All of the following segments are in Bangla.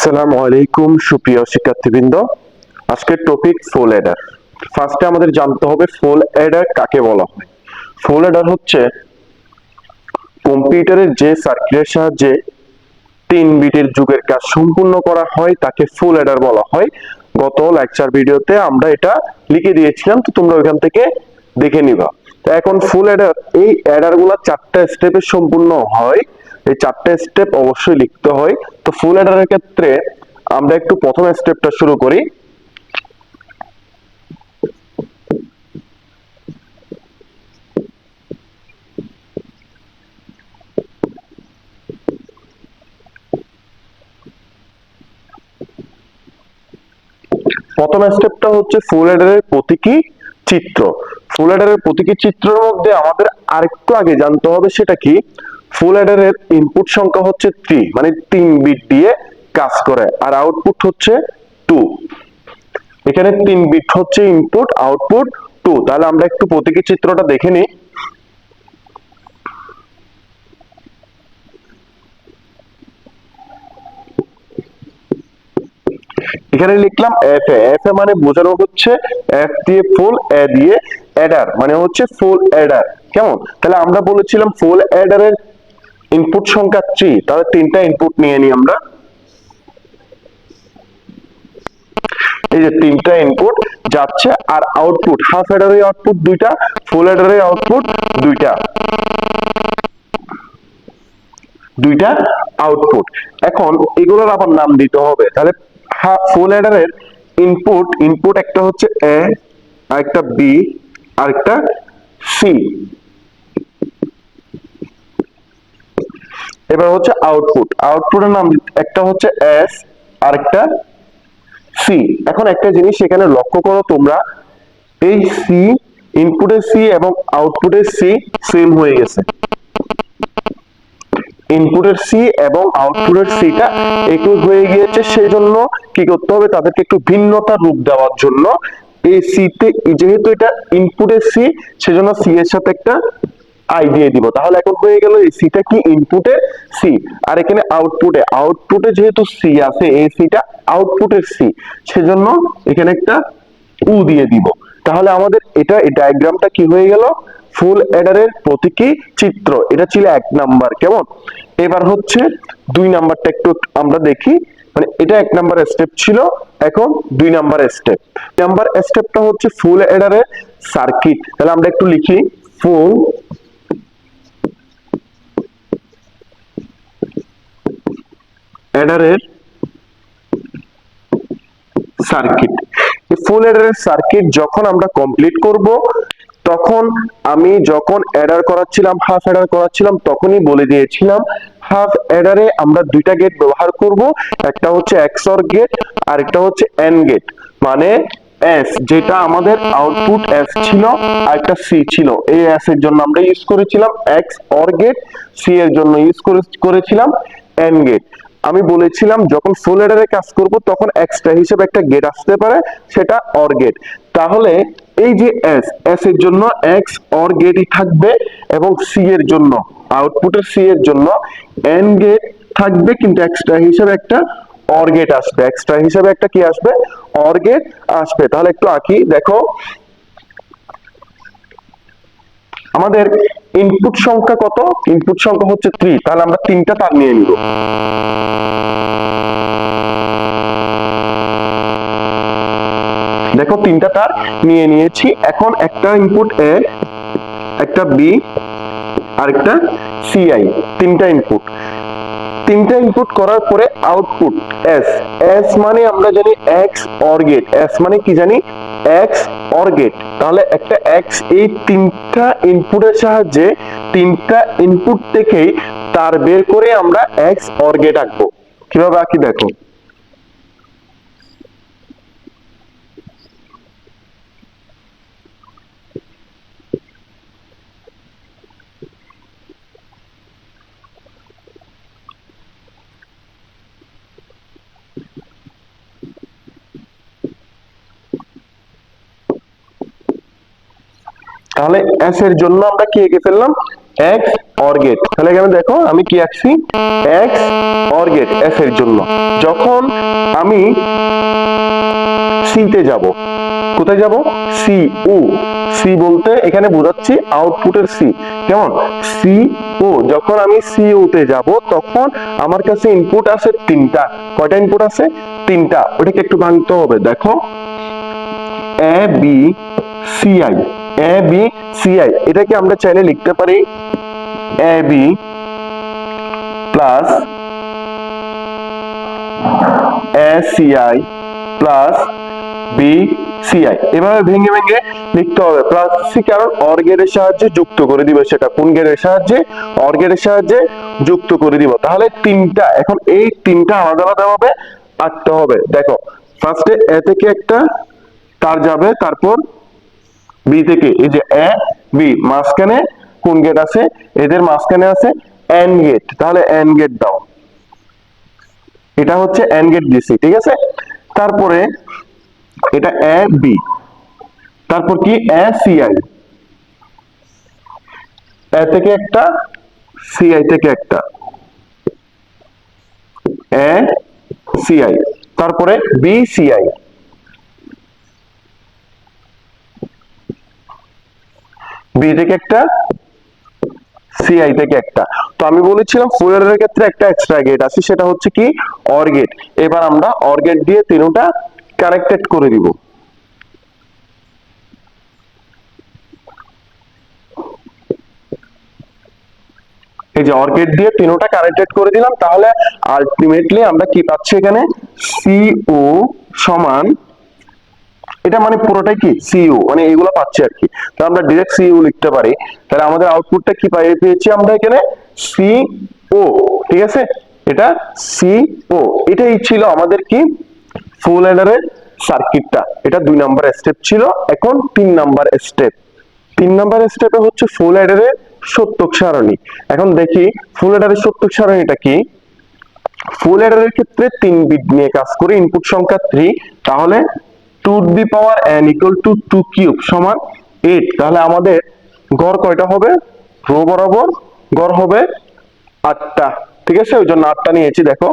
আসসালামু আলাইকুম সুপ্রিয় শিক্ষার্থীবৃন্দ। আজকের টপিক ফুল অ্যাডার। ফার্স্টে আমাদের জানতে হবে ফুল অ্যাডার কাকে বলা হয়। ফুল অ্যাডার হচ্ছে কম্পিউটারের যে সার্কিটের সাহায্যে 3 বিটের যুগের কাজ সম্পূর্ণ করা হয় তাকে ফুল অ্যাডার বলা হয়। গত লেকচার ভিডিওতে আমরা এটা লিখে দিয়েছিলাম, তো তোমরা ওইখান থেকে দেখে নিবা। তো এখন ফুল অ্যাডার, এই অ্যাডার গুলা 4টা স্টেপে সম্পূর্ণ হয়। এই 4টা স্টেপ অবশ্যই লিখতে হয়। তো ফুল অ্যাডারের ক্ষেত্রে আমরা একটু প্রথম স্টেপটা শুরু করি। প্রথম স্টেপটা হচ্ছে ফুল অ্যাডারের প্রতীকী চিত্র। ফুল অ্যাডারের প্রতীকী চিত্রের মধ্যে আমাদের আরেকটু আগে জানতে হবে সেটা কি। ফুল অ্যাডারের ইনপুট সংখ্যা হচ্ছে 3, মানে 3 বিট দিয়ে কাজ করে, আর আউটপুট হচ্ছে 2। এখানে 3 বিট হচ্ছে ইনপুট, আউটপুট 2। তাহলে আমরা একটু প্রতীকী চিত্রটা দেখে নিই। এখানে লিখলাম এফ এ। এফ এ মানে বোঝানো হচ্ছে এফ দিয়ে ফুল, এ দিয়ে অ্যাডার, মানে হচ্ছে ফুল অ্যাডার। কেমন? তাহলে আমরা বলেছিলাম ফুল অ্যাডারের ইনপুট সংখ্যা 3, তাহলে 3টা ইনপুট নিয়ে নিই আমরা। এই যে 3টা ইনপুট যাচ্ছে, আর আউটপুট হাফ অ্যাডারের আউটপুট 2টা, ফুল অ্যাডারের আউটপুট 2টা, 2টা আউটপুট। এখন এগুলোর আবার নাম দিতে হবে। তাহলে ফুল অ্যাডারের ইনপুট একটা হচ্ছে এ, আরেকটা বি, আরেকটা সি। এবার হচ্ছে আউটপুটের নাম একটা হচ্ছে এস, আরেকটা সি। এখন একটা জিনিস এখানে লক্ষ্য করো তোমরা, এই সি, ইনপুটের সি এবং আউটপুটের সি সেম হয়ে গেছে। ইনপুটের সি এবং আউটপুটের সিটা একই হয়ে গিয়েছে, সেই জন্য কি করতে হবে, তাদেরকে একটু ভিন্নতা রূপ দেওয়ার জন্য এই সিতে, যেহেতু এটা ইনপুটের সি, সেজন্য সি এর সাথে একটা আই দিয়ে দিব। তাহলে এখন হয়ে গেল এই সিটা কি, ইনপুটের সি। আর এখানে আউটপুটে যেহেতু সি আছে, এই সিটা আউটপুটের সি, সেজন্য এখানে একটা উ দিয়ে দিব। তাহলে আমাদের এটা, এই ডায়াগ্রামটা কি হয়ে গেল, ফুল অ্যাডারের প্রতীকী চিত্র। এটা ছিল 1 নাম্বার। কেমন? এবার হচ্ছে 2 নাম্বারটা একটু আমরা দেখি। মানে এটা 1 নাম্বার স্টেপ ছিল, এখন 2 নাম্বার স্টেপ। নাম্বার স্টেপটা হচ্ছে ফুল অ্যাডারের সার্কিট। তাহলে আমরা একটু লিখি ফুল অ্যাডারের সার্কিট। ফুল অ্যাডারের সার্কিট যখন আমরা কমপ্লিট করব, তখন আমি যখন অ্যাডার করাচ্ছিলাম, হাফ অ্যাডার করাচ্ছিলাম, তখনই বলে দিয়েছিলাম হাফ অ্যাডারে আমরা 2টা গেট ব্যবহার করব। একটা হচ্ছে এক্সঅর গেট, আর একটা হচ্ছে এন্ড গেট। মানে এস, যেটা আমাদের আউটপুট এস ছিল, আর একটা সি ছিল। এই এস এর জন্য আমরা ইউজ করেছিলাম এক্স অর গেট, সি এর জন্য ইউজ করেছিলাম এন্ড গেট। আমি বলেছিলাম যখন ফুল অ্যাডারে কাজ করব তখন এক্সট্রা হিসেবে একটা গেট আসতে পারে, সেটা অর গেট। তাহলে এই যে এস এর জন্য এক্স অর গেটই থাকবে, এবং সি এর জন্য, আউটপুটের সি এর জন্য এন্ড গেট থাকবে, কিন্তু এক্সট্রা হিসেবে একটা অর গেট আসবে। এক্সট্রা হিসেবে একটা কি আসবে, অর গেট আসবে। তাহলে একটু আঁকি, দেখো আমাদের ইনপুট সংখ্যা কত, ইনপুট সংখ্যা হচ্ছে 3। তাহলে আমরা 3টা তার নিয়ে নিব। দেখো 3টা তার নিয়ে নিয়েছি। এখন একটা ইনপুট এ, একটা বি, আরেকটা সিআই। 3টা ইনপুট করার পরে আউটপুট এস। এস মানে আমরা জানি এক্স অর গেট। এস মানে কি জানি, এক্স অর গেট। তাহলে একটা এক্স, এই 3টা ইনপুটের সাহায্যে 3টা ইনপুট থেকেই তার বের করে আমরা এক্স অর গেট আঁকবো। কিভাবে আঁকি দেখো। তাহলে এস এর জন্য আমরা কি এঁকে ফেললাম, এক্স অর গেট। তাহলে এখানে দেখো আমি কি আঁকছি, এক্স অর গেট এস এর জন্য। যখন আমি সি তে যাব, কোথায় যাব, সি ও, সি বলতে এখানে বোঝাচ্ছি আউটপুটের সি, কেমন, সি ও। যখন আমি সি ও তে যাব তখন আমার কাছে ইনপুট আছে তিনটা। কয়টা ইনপুট আছে, তিনটা। ওটাকে একটু ভাঙতে হবে। দেখো A B C I, A B C I, এটাকে আমরা চাইলে লিখতে পারি A B plus A C I plus B C I. এভাবে ভেঙে ভেঙে লিখতে হবে প্লাস সি, কারণ অর গেটের সাহায্যে যুক্ত করে দিব। সেটা কোন গেটের সাহায্যে, অর গেটের সাহায্যে যুক্ত করে দিব। তাহলে তিনটা, এখন এই তিনটা আলাদা আলাদা ভাবে আঁকতে হবে। দেখো ফার্স্টে এ থেকে একটা তার যাবে, তারপর বি থেকে, এই যে এ বি, মাঝখানে কোন গেট আছে, এদের মাঝখানে আছে এন্ড গেট। তাহলে এন্ড গেট দাও, এটা হচ্ছে এন্ড গেট দিছি, ঠিক আছে। তারপরে এটা এ বি, তারপর কি এ সি আই, এ থেকে একটা সি আই থেকে একটা, এ সি আই, তারপরে বি সি আই, বি থেকে একটা সি আই থেকে একটা। তো আমি বলেছিলাম ফুয়েলের ক্ষেত্রে একটা এক্সট্রা গেট আছে, সেটা হচ্ছে কি অর গেট। এবার আমরা অর গেট দিয়ে তিনটা কানেক্টেড করে দিব। এই যে অর গেট দিয়ে তিনটা কানেক্টেড করে দিলাম। তাহলে আলটিমেটলি আমরা কি পাচ্ছি এখানে, সিও সমান, এটা মানে পুরোটাই কি সিইউ, মানে এগুলো পাচ্ছি আর কি। তো আমরা ডাইরেক্ট সিইউ লিখতে পারি। তাহলে আমাদের আউটপুটটা কি পেয়েছি আমরা এখানে, সিও, ঠিক আছে। এটা সিও, এটাই ছিল আমাদের কি ফুল অ্যাডারের সার্কিটটা। এটা 2 নাম্বার স্টেপ ছিল। এখন 3 নাম্বার স্টেপ। 3 নাম্বার স্টেপে হচ্ছে ফুল অ্যাডারের সত্যক সারণী। এখন দেখি ফুল অ্যাডারের সত্যক সারণীটা কি। ফুল অ্যাডারের ক্ষেত্রে 3 বিট নিয়ে কাজ করি, ইনপুট সংখ্যা 3। তাহলে 2 to the power n equal to 2 cube সমান 8। তাহলে আমাদের গড় কয়টা হবে, রো বরাবর গড় হবে 8টা, ঠিক আছে। ওই জন্য 8টা নিয়েছি। দেখো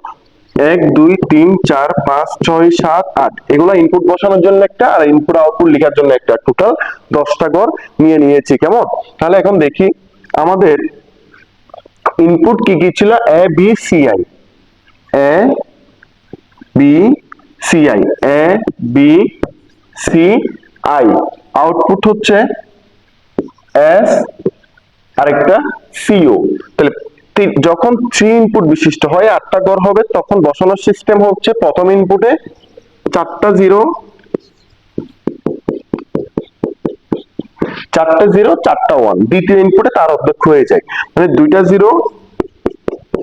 1 2 3 4 5 6 7 8, এগুলো ইনপুট বসানোর জন্য একটা, আর ইনপুট আউটপুট লেখার জন্য একটা, টোটাল 10টা গড় নিয়েছি, কেমন। তাহলে এখন দেখি আমাদের ইনপুট কি কি ছিল, A B C I, A B C I, A B C I. Output হচ্ছে এস আরেকটা সিও। তাহলে যখন 3 ইনপুট বিশিষ্ট হয় 8টা গড় হবে, তখন বসানোর সিস্টেম হচ্ছে প্রথম ইনপুটে 4টা জিরো, 4টা জিরো 4টা ওয়ান, দ্বিতীয় ইনপুটে তার অর্ধেক হয়ে যায়, মানে 2টা জিরো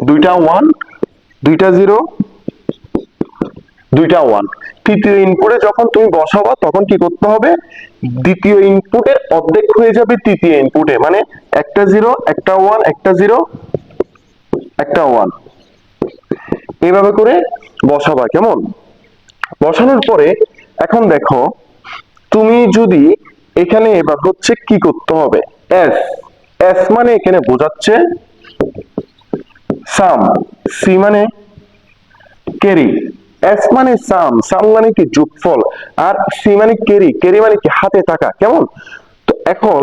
2টা ওয়ান, 2টা জিরো 2টা ওয়ান। তৃতীয় ইনপুটে যখন তুমি বসাবা তখন কি করতে হবে, দ্বিতীয় ইনপুটের অর্ধেক হয়ে যাবে তৃতীয় ইনপুটে, মানে একটা জিরো একটা ওয়ান, একটা জিরো একটা ওয়ান, এইভাবে করে বসাবা, কেমন। বসানোর পরে এখন দেখো তুমি যদি এখানে এবার হচ্ছে কি করতে হবে, এস, এস মানে এখানে বোঝাচ্ছে সাম, সি মানে ক্যারি, এস মানে সাম, সাম মানে কি যোগফল, আর সি মানে ক্যারি, ক্যারি মানে কি হাতে থাকা, কেমন। তো এখন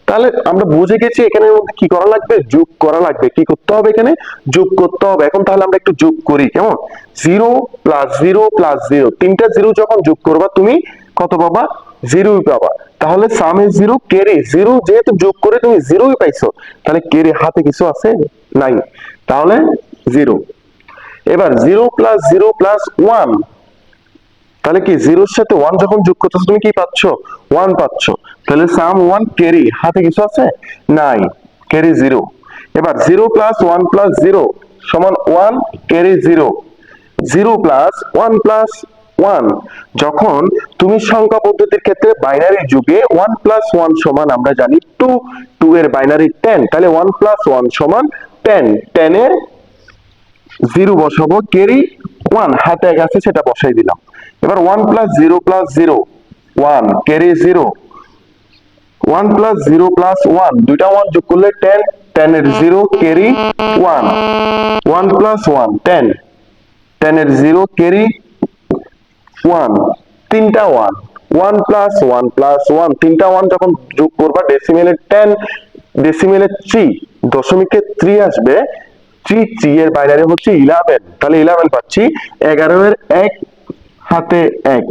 তাহলে আমরা বুঝে গেছি এখানের মধ্যে কি করা লাগবে, যোগ করা লাগবে। কি করতে হবে, এখানে যোগ করতে হবে। এখন তাহলে আমরা একটু যোগ করি, কেমন। 0 প্লাস 0 প্লাস 0, তিনটা জিরো যখন যোগ করবা তুমি কত পাবা, 0ই পাবা। তাহলে সামে 0 ক্যারি 0, যেহেতু যোগ করে তুমি 0ই পাইছো, তাহলে ক্যারি হাতে কিছু আছে নাই, তাহলে 0। এবার 0 প্লাস 0 প্লাস 1, তাহলে কি 0 এর সাথে 1 যখন যোগ করতেছো তুমি কি পাচ্ছ, 1 পাচ্ছ। তাহলে সাম 1 ক্যারি হাতে কিছু আছে নাই, ক্যারি 0। এবার 0 প্লাস 1 প্লাস 0 সমান 1 ক্যারি 0, 0 প্লাস 1 প্লাস 1। যখন তুমি সংখ্যা পদ্ধতির ক্ষেত্রে বাইনারি যুগে 1 প্লাস 1 সমান আমরা জানি 2, 2 এর বাইনারি 10, তাহলে 1 প্লাস 1 সমান 10, 10 এর 0 বসাবো, ক্যারি 1 হাতে আছে সেটা বসাই দিলাম। এবার 1 plus 0 plus 0 1 carry 0, 1 plus 0 plus 1, দুইটা 1 যোগ করলে 10, 10 এর 0 ক্যারি 1, 1 প্লাস 1 10, 10 এর 0 ক্যারি 1, তিনটা 1, 1 প্লাস 1 প্লাস 1, তিনটা 1 যখন যোগ করবা ডেসিমেলে 10, ডেসিমেলে 3, দশমিকে 3 আসবে, 3 এর বাইনারি হচ্ছে 11, তাহলে 11 পাচ্ছি। 11 এর 1 হাতে 1।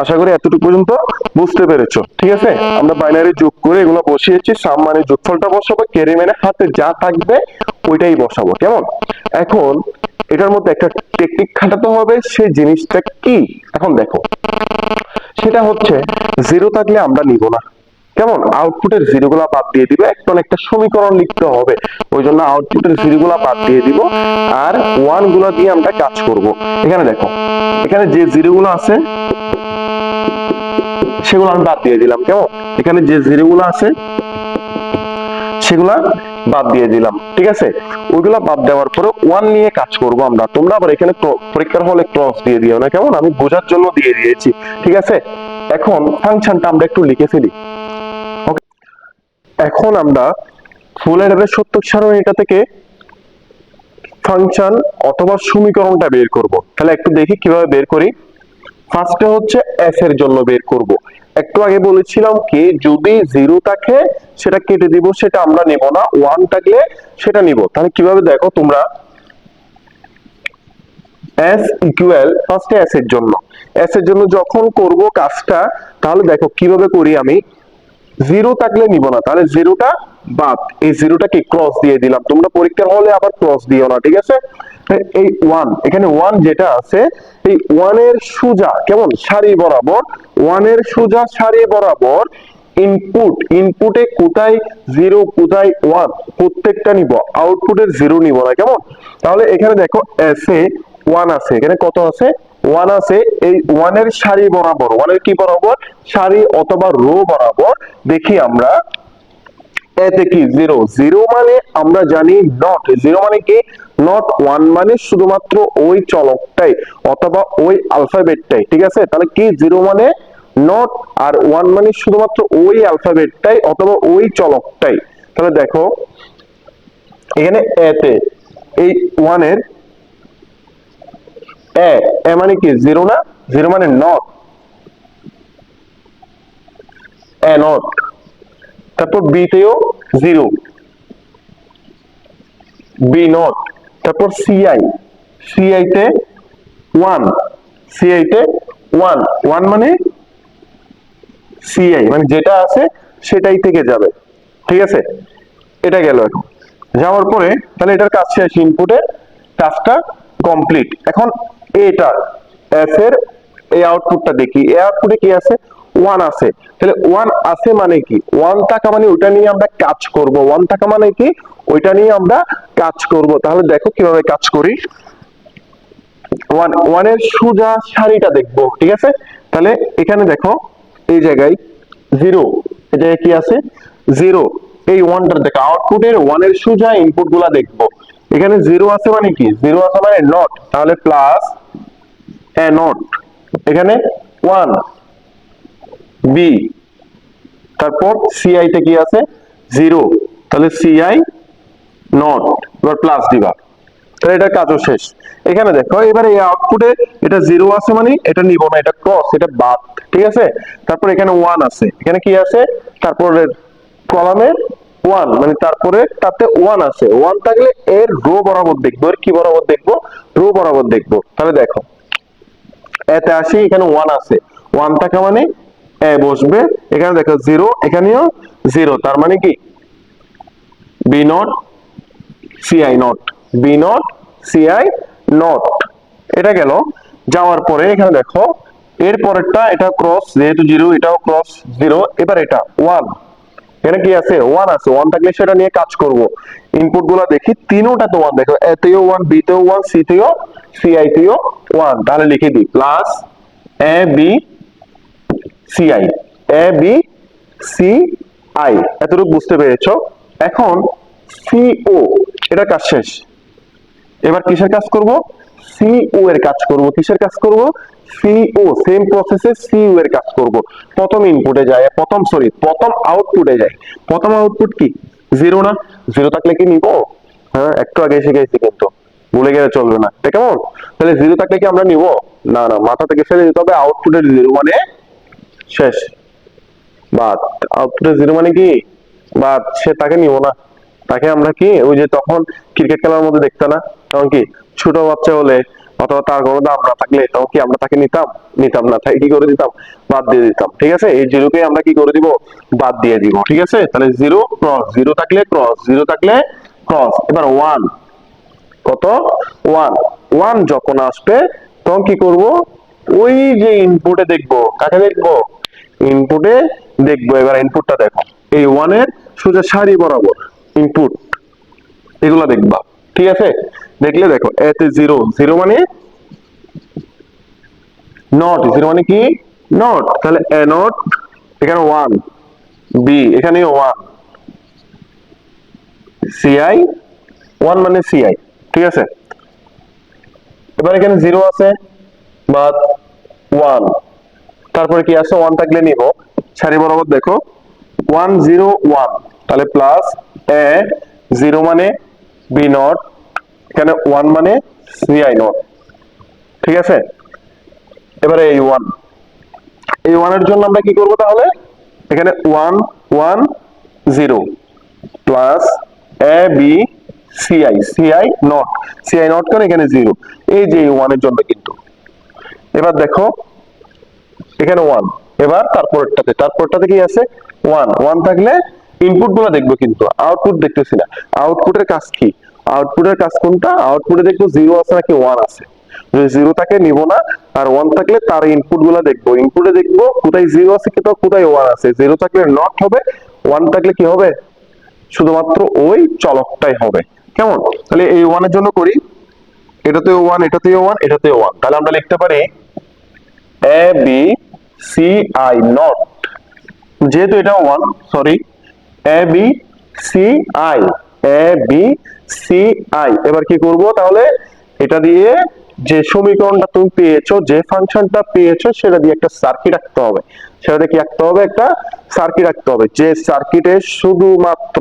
আশা করি এতটুকু পর্যন্ত বুঝতে পেরেছো, ঠিক আছে। আমরা বাইনারি যোগ করে এগুলো বসিয়েছি, সাম মানে যোগফলটা বসাবো, ক্যারি মানে হাতে যা থাকবে ওইটাই বসাবো, কেমন। এখন এটার মধ্যে একটা টেকনিক খাটাতে হবে, সেই জিনিসটা কি এখন দেখো। সেটা হচ্ছে জিরো থাকলে আমরা নিব না, কেমন। আউটপুটের জিরো গুলা বাদ দিয়ে দিব, একটা সমীকরণ লিখতে হবে, ওই জন্য আউটপুটের জিরো গুলা বাদ দিয়ে দিব, আর ওয়ান গুলা দিয়ে আমরা কাজ করব। এখানে দেখো, এখানে যে জিরো গুলো আছে সেগুলো আমি বাদ দিয়ে দিলাম, কেমন। এখানে যে জিরো গুলো আছে সেগুলা বাদ দিয়ে দিলাম, ঠিক আছে। ওইগুলা বাদ দেওয়ার পরে ওয়ান নিয়ে কাজ করব আমরা। তোমরা আবার এখানে পরীক্ষার হলে ক্রস দিয়ে দিও না, কেমন। আমি বোঝার জন্য দিয়ে দিয়েছি, ঠিক আছে। এখন ফাংশনটা আমরা একটু লিখে ফেলি। এখন আমরা ফুল অ্যাডারের সত্যক সারণীটা থেকে ফাংশন অথবা সমীকরণটা বের করব। তাহলে একটু দেখি কিভাবে বের করি। ফার্স্টে হচ্ছে এফ এর জন্য বের করব। একটু আগে বলেছিলাম কি, যদি জিরো থাকে সেটা কেটে দিব, সেটা আমরা নেব না, ওয়ান থাকলে সেটা নিব। তাহলে কিভাবে দেখো তোমরা, এস ইকুয়াল ফার্স্টে এস এর জন্য, এস এর জন্য যখন করব কাজটা, তাহলে দেখো কিভাবে করি আমি। জিরো থাকলে নিব না, তাহলে জিরোটা বাদ, এই জিরোটাকে ক্রস দিয়ে দিলাম। তোমরা পরীক্ষার হলে আবার ক্রস দিও না, ঠিক আছে। এই ওয়ান, এখানে ওয়ান যেটা আছে, এই ওয়ানের সোজা কেমন সারি বরাবর, ওয়ানের সোজা সারি বরাবর ইনপুটে কোথায় জিরো কোথায় ওয়ান প্রত্যেকটা নিব, আউটপুটের জিরো নিব না, কেমন। তাহলে এখানে দেখো এস এ ওয়ান আছে, এখানে কত আছে, ওয়ান আছে। এই ওয়ানের সারি বরাবর, ওয়ানের কি বরাবর, সারি অথবা রো বরাবর দেখি আমরা এতে কি জিরো, জিরো মানে আমরা জানি নট, জিরো মানে কি নট, ওয়ান মানে শুধুমাত্র ওই চলকটাই অথবা ওই আলফাবেটটাই, ঠিক আছে। তাহলে কি জিরো মানে নট, আর ওয়ান মানে শুধুমাত্র ওই আলফাবেটটাই অথবা ওই চলকটাই। তাহলে দেখো এখানে এতে এই ওয়ানের এ মানে কি জিরো না, জিরো মানে নট, এ নট। তারপর বি তেও জিরো, বি নট। তারপর সিআই, সিআই তে ওয়ান, সিআই তে ওয়ান, ওয়ান মানে সিআই মানে যেটা আছে সেটাই থেকে যাবে, ঠিক আছে। এটা গেল। এখন যাওয়ার পরে তাহলে এটার কাজ শেষ, ইনপুটের কাজটা কমপ্লিট। এখন এটা এফ এর এই আউটপুটটা দেখি, এই আউটপুটে কি আছে, ওয়ান আছে। তাহলে ওয়ান আছে মানে কি, ওয়ান থাকা মানে ওইটা নিয়ে আমরা কাজ করব, ওয়ান থাকা মানে কি ওইটা নিয়ে আমরা কাজ করব। তাহলে দেখো কিভাবে কাজ করি। ওয়ানের সোজা সারিটা দেখবো, ঠিক আছে। তাহলে এখানে দেখো এই জায়গায় জিরো, এই জায়গায় কি আছে জিরো, এই ওয়ানটার দেখো আউটপুটের ওয়ানের সোজা ইনপুট গুলা দেখবো। এখানে জিরো আছে মানে কি, জিরো আছে মানে নট, তাহলে প্লাস এ নট। এখানে ওয়ান বি, তারপর সিআই তে কি আছে জিরো, তাহলে সিআই নট, এবার প্লাস দিবা, তাহলে এটা কাজও শেষ। এখানে দেখো এবারে এই আউটপুটে এটা জিরো আছে মানে এটা নিব না, এটা ক্রস, এটা বাদ, ঠিক আছে। তারপর এখানে ওয়ান আছে, এখানে কি আছে, তারপরে কলামে ওয়ান মানে তারপরে তাতে ওয়ান আছে, ওয়ান থাকলে এর রো বরাবর দেখবো, এর কি বরাবর দেখবো, রো বরাবর দেখবো। তাহলে দেখো এতে আসি, এখানে ওয়ান আছে, ওয়ান থাকা মানে এ বসবে, এখানে দেখো জিরো, এখানেও জিরো, তার মানে কি B not CI not, B not CI not. এটা গেল। যাওয়ার পরে এখানে দেখো এর পরেরটা, এটা ক্রস যেহেতু জিরো, এটাও ক্রস জিরো, এবার এটা ওয়ান, এখানে কি আছে ওয়ান আছে, ওয়ান থাকলে সেটা নিয়ে কাজ করব। ইনপুট গুলো দেখি, তিনোটাতে ওয়ান, দেখো এ তেও ওয়ান, বি তেও ওয়ান, সি তেও, সিআই তেও ওয়ান। তাহলে লিখে দিই plus A B CI, A B C I. এতটুকু বুঝতে পেরেছো। এখন সিও, এটা কাজ শেষ। এবার কিসের কাজ করব, সিও এর কাজ করব। কিসের কাজ করব, সিও সেম প্রসেসে সিইউ এর কাজ করব। প্রথম ইনপুটে যায়, প্রথম আউটপুটে যায়। প্রথম আউটপুট কি জিরো না? জিরো থাকলে কি নিব? হ্যাঁ, একটু আগে এসে গেছি কিন্তু ভুলে গেলে চলবে না, এটা কেমন? তাহলে জিরো থাকলে কি আমরা নিব? না না, মাথা থেকে ফেলে দিতে হবে। আউটপুটের জিরো মানে শেষ, বাদ। আউটপুটের জিরো মানে কি বাদ, সে তাকে নিব না। তাকে আমরা কি ওই যে তখন ক্রিকেট খেলার মধ্যে দেখতে না, তখন কি ছোট বাচ্চা হলে অথবা তার কোনো দাম না থাকলে তখন কি আমরা তাকে নিতাম? নিতাম না, তাই কি করে দিতাম? বাদ দিয়ে দিতাম। ঠিক আছে, এই জিরোকে আমরা কি করে দিব? বাদ দিয়ে দিব। ঠিক আছে, তাহলে জিরো ক্রস, জিরো থাকলে ক্রস, জিরো থাকলে ক্রস। এবার ওয়ান, কত? ওয়ান। ওয়ান যখন আসবে তখন কি করব? ওই যে ইনপুটে দেখবো, কাকে দেখবো? ইনপুটে দেখবো। এবার ইনপুটটা দেখো, এই ওয়ানের সোজা সারি বরাবর ইনপুট, এগুলা দেখবা। ঠিক আছে, দেখলে দেখো এতে জিরো, জিরো মানে নট, জিরো মানে কি নট, তাহলে এ নট, এখানে ওয়ান, বি এখানে ওয়ান, সিআই ওয়ান মানে সিআই। ঠিক আছে, এবার এখানে জিরো আছে বা ওয়ান, তারপরে কি আছে? ওয়ান থাকলে নিব সারি বরাবর দেখো, ওয়ান জিরো ওয়ান, তাহলে প্লাস এ, জিরো মানে বি নট, এখানে ওয়ান মানে সিআই নট। ঠিক আছে, এবারে এই ওয়ান, এই ওয়ানের জন্য আমরা কি করব তাহলে? এখানে one one zero plus A B CI, CI not, CI not করে এখানে জিরো, এই যে ওয়ানের জন্য কিন্তু। এবার দেখো এখানে ওয়ান, এবার তারপরটাতে কি আছে? ওয়ান, ওয়ান থাকলে ইনপুট গুলো দেখবো কিন্তু আউটপুট দেখতেছি না। আউটপুটের কাজ কি? আউটপুটের কাজ কোনটা? আউটপুটে দেখবো জিরো আছে নাকি ওয়ান আছে। যদি জিরো থাকে নিব না, আর ওয়ান থাকলে তার ইনপুট গুলো দেখবো। ইনপুটে দেখবো কোথায় জিরো আছে কিন্তু কোথায় ওয়ান আছে। জিরো থাকলে নট হবে, ওয়ান থাকলে কি হবে? শুধুমাত্র ওই চলকটাই হবে। কেমন? তাহলে এই ওয়ানের জন্য করি, এটাতেও ওয়ান, এটাতেও ওয়ান, এটাতেও ওয়ান, তাহলে আমরা লিখতে পারি A B C I not, যেহেতু এটা one, sorry, A B C I, A B C I. এবার কি করব তাহলে? এটা দিয়ে যে সমীকরণটা তুমি পেয়েছো, যে ফাংশনটা পেয়েছো, সেটা দিয়ে একটা সার্কিট আঁকতে হবে। সেটাতে কি আঁকতে হবে? একটা সার্কিট আঁকতে হবে, যে সার্কিটে শুধুমাত্র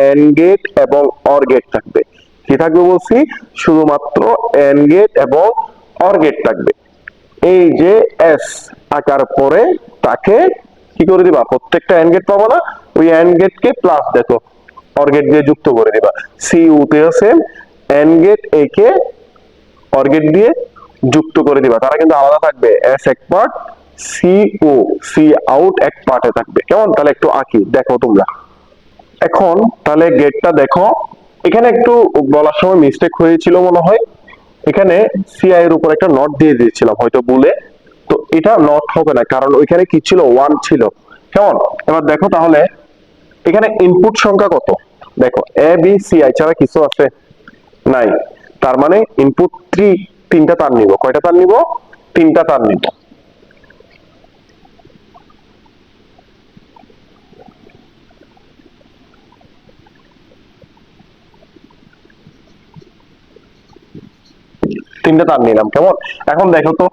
এন্ড গেট এবং অর গেট থাকবে। কি থাকবে বলছি? শুধুমাত্র এন্ড গেট এবং অর গেট থাকবে। এই যে এস আকার পরে তাকে কি করে দিবা? প্রত্যেকটা এন্ড গেট পাবো না, ওই এন্ড গেট কে প্লাস দেখো অর গেট দিয়ে যুক্ত করে দিবা। সি ইউ তেও সেম, এন্ড গেট এ কে অর গেট দিয়ে যুক্ত করে দিবা। তারা কিন্তু আলাদা থাকবে, এস এক পার্ট, সি ও সি আউট এক পার্টে থাকবে। কেমন? তাহলে একটু আঁকি, দেখো তোমরা এখন। তাহলে গেটটা দেখো, এখানে একটু বলার সময় মিস্টেক হয়েছিল মনে হয়। এখানে সিআই এর উপর একটা নট দিয়ে দিয়েছিলাম হয়তো ভুলে, তো এটা নট হবে না, কারণ ওইখানে কি ছিল? ওয়ান ছিল। কেমন? এবার দেখো তাহলে এখানে ইনপুট সংখ্যা কত? দেখো এ বি সি আই ছাড়া কিছু আছে? নাই। তার মানে ইনপুট তিনটা তার নিব। কয়টা তার নিব? তিনটা তার নিব। তিনটা তার নিলাম। কেমন? এখন দেখো তো,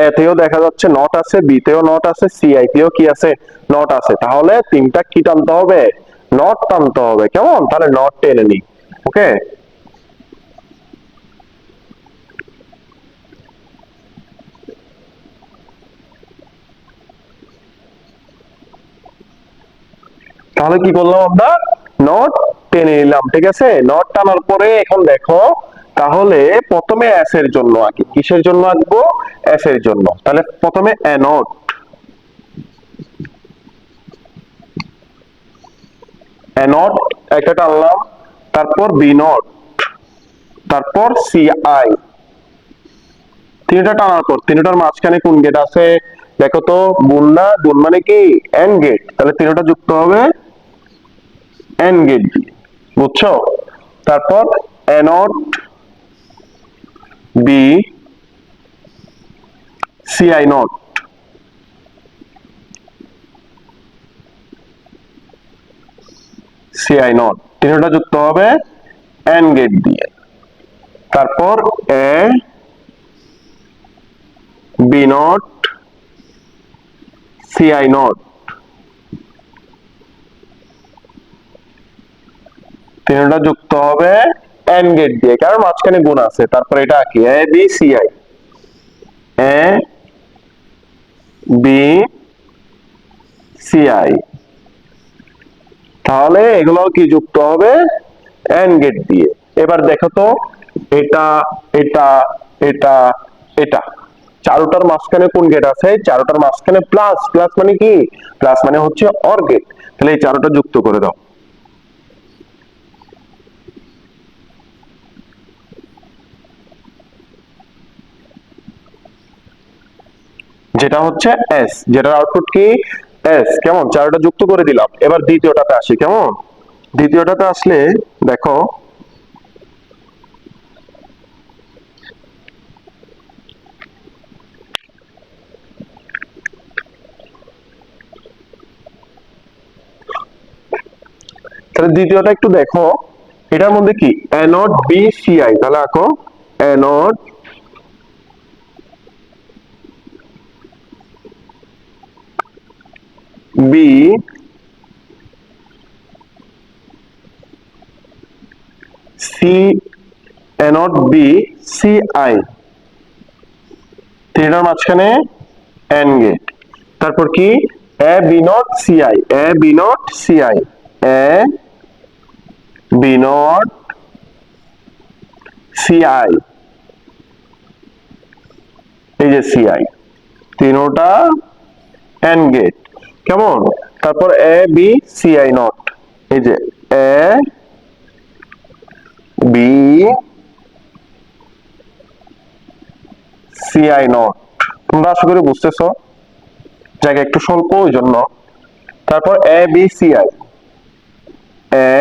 এ তেও দেখা যাচ্ছে নট আছে, বি তেও নট আছে, সি আই তেও কি আছে? নট আছে। তাহলে তিনটা কি টানতে হবে? নট টানতে হবে। কেমন? তাহলে নট টেনে নি। ওকে, তাহলে কি করলাম আমরা? নট টেনে নিলাম। ঠিক আছে, নট টানার পরে এখন দেখো তাহলে প্রথমে এস এর জন্য আঁকি। কিসের জন্য আঁকবো? এস এর জন্য। তাহলে প্রথমে এ নট, এ নট একটা টানলাম, তারপর বি নট, তারপর সি আই। তিনটা টানার পর তিনটার মাঝখানে কোন গেট আছে? দেখো তো, গুণ না? গুণ মানে কি? And gate. তাহলে তিনটা যুক্ত হবে এন্ড গেট দিয়ে। বুঝছো? তারপর A not, B, C I not, C I not, তিনটা যুক্ত হবে এন্ড গেট দিয়ে। তারপর A B not CI not, তিনটা যুক্ত হবে এন্ড গেট দিয়ে, কারণ মাঝখানে গুণ আছে। তারপর এটা কি A B C I, A B C I, তাহলে এগুলো কি যুক্ত হবে এন্ড গেট দিয়ে। এবার দেখো তো এটা এটা এটা এটা চারোটার মাঝখানে কোন গেট আছে? চারোটার মাঝখানে প্লাস, প্লাস মানে কি? প্লাস মানে হচ্ছে অর গেট। তাহলে এই চারোটা যুক্ত করে দাও। যেটা হচ্ছে এস, যেটার আউটপুট কি এস। কেমন? চারোটা যুক্ত করে দিলাম। এবার দ্বিতীয়টাতে আসি। কেমন? দ্বিতীয়টাতে আসলে দেখো তাহলে দ্বিতীয়টা একটু দেখো, এটার মধ্যে কি A not B C I, তাহলে আঁকো A not B C, A not B C I, তিনটার মাঝখানে এন গেট। তারপর কি A B not C I, A B not C I, A B not C I, এই যে সি আই, তিনোটা এন গেট। কেমন? তারপর A B C I not, এই যে A B C I not. তোমরা আশা করি বুঝতেছো, জায়গা একটু স্বল্প ওই জন্য। তারপর A B C I, A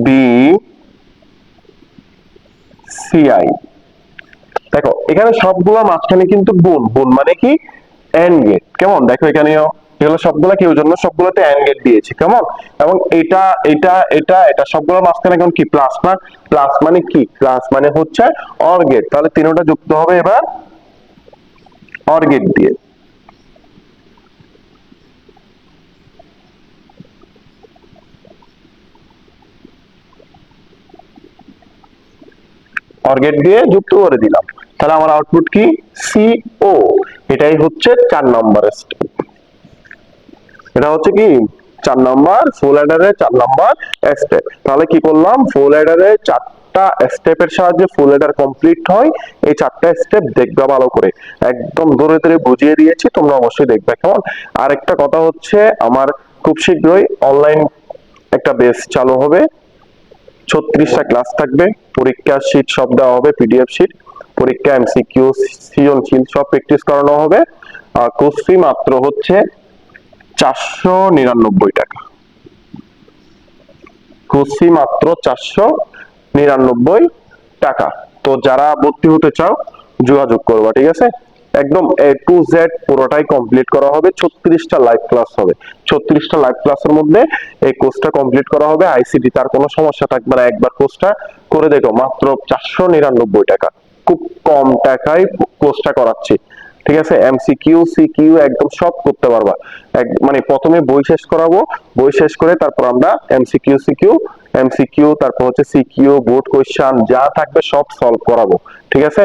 B C I. দেখো এখানে সবগুলো মাঝখানে কিন্তু গুণ, গুণ মানে কি এন্ড গেট। কেমন? দেখো এখানেও এগুলো সবগুলা কি ওই জন্য সবগুলোতে এন্ড গেট দিয়েছি। কেমন? এবং এটা এটা এটা এটা সবগুলো মাঝখানে এখন কি প্লাস না? প্লাস মানে কি? প্লাস মানে হচ্ছে অর গেট। তাহলে তিনটা যুক্ত হবে এবার অর গেট দিয়ে। অর গেট দিয়ে যুক্ত করে দিলাম। তাহলে আমার আউটপুট কি সি ও। এটাই হচ্ছে 4 নম্বর স্টেপ। এটা হচ্ছে কি 4 নম্বর ফুল অ্যাডারের 4 নম্বর স্টেপ। তাহলে কি করলাম? ফুল অ্যাডারের 4টা স্টেপের সাহায্যে ফুল অ্যাডার কমপ্লিট হয়। এই 4টা স্টেপ দেখবা ভালো করে, একদম ধরে ধরে বুঝিয়ে দিয়েছি, তোমরা অবশ্যই দেখবে। কেমন? আর একটা কথা হচ্ছে, আমার খুব শীঘ্রই অনলাইন একটা বেস চালু হবে, 36টা ক্লাস থাকবে, পরীক্ষার শীট সব দেওয়া হবে, পিডিএফ শীট, পরীক্ষা এমসিকিউ সৃজনশীল সব প্র্যাকটিস করানো হবে। আর কোর্স ফি মাত্র হচ্ছে 499 টাকা। কোর্স ফি মাত্র 499 টাকা। তো যারা ভর্তি হতে চাও যোগাযোগ করবা, ঠিক আছে? একদম এ টু জেড পুরোটাই কমপ্লিট করা হবে। 36টা লাইভ ক্লাস হবে। 36টা লাইভ ক্লাসের মধ্যে এই কোর্সটা কমপ্লিট করা হবে। আইসিটি তার কোনো সমস্যা থাকবে না। একবার কোর্সটা করে দেখো, মাত্র 499 টাকা, খুব কম টাকায় কোর্সটা করাচ্ছি। ঠিক আছে? এমসিকিউ সিকিউ একদম সব করতে পারবা। মানে প্রথমে বই শেষ করাবো, বই শেষ করে তারপর আমরা এমসিকিউ তারপর হচ্ছে সিকিউ বোর্ড কোয়েশ্চেন যা থাকবে সব সলভ করাবো। ঠিক আছে?